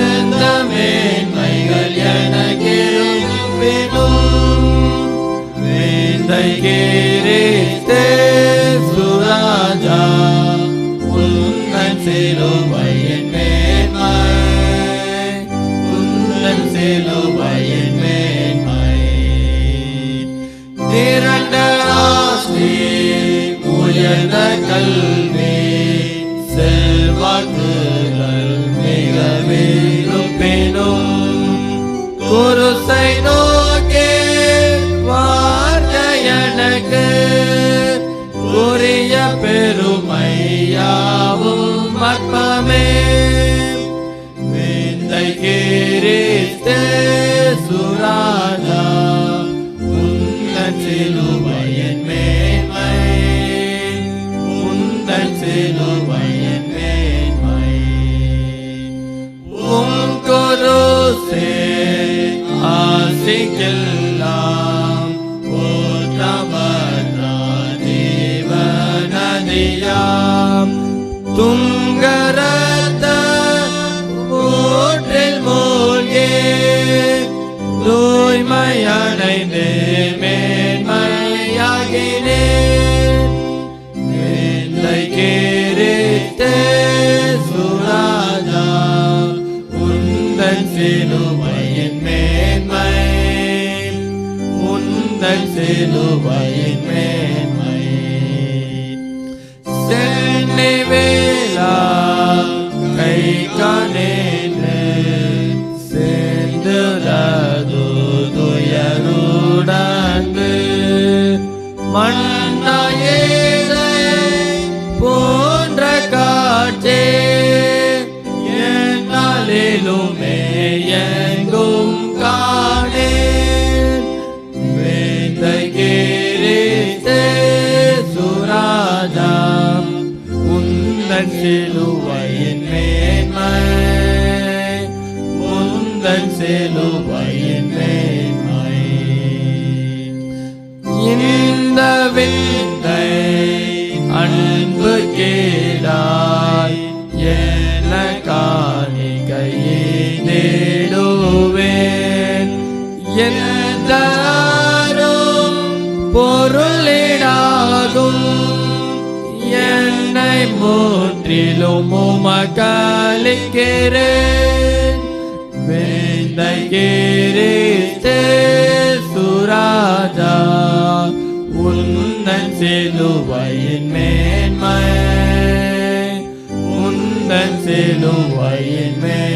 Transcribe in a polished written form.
எந்த மேன்மைகள் எனக்கிருப்பினும் வேந்தை கிறிஸ்தே சுராஜா உந்தன் சிலுவையின் மேன்மை உந்தன் சிலுவையின் மேன்மை திரண்ட ஆஸ்தி உயர்ந்த கல்வி செல்வாக்குகள் மிக விரும்பினும் குருசை நோக்கே வார்த்தை எனக்கு உரிய பெருமையாவும் அற்பமே வேந்தை கிறிஸ்தே சுராஜா உந்தன் சிலுவையின் மேன்மை உந்தன் சிலுவையின் மேன்மை உம் குருசே ஆசிக்கெல்லாம் போற்றமற்ற ஜீவநதியாம் துங்கரத்த ஊற்றில் மூழ்கி தூய்மையடைந்து மேன்மையாகினேன் வேந்தை கிறிஸ்தே சுராஜா உந்தன் சிலுவையின் மேன்மை உந்தன் சிலுவையின் மேன்மை சென்னி வேளா கை காணேன்று சேர்ந்துரது துயருடந்து மண்ணாயேதை போன்ற காற்றே என்னாலிலுமே எங்கும் காணேன் வேந்தை கிறிஸ்தே சுராஜா உந்தன் சிலுவையின் மேன்மை உந்தன் சிலுவையின் மேன்மை இந்த விந்தை அன்பு கேளாய் என காணிக்கையை தேடுவேன் எந்தாரும் பொருளிடாகும் என்னை முற்றிலும் உமக்களிக்கிறேன் வேந்தை கிறிஸ்தே சுராஜா உந்தன் சிலுவையின் மேன்மை உந்தன் சிலுவையின் மேன்மை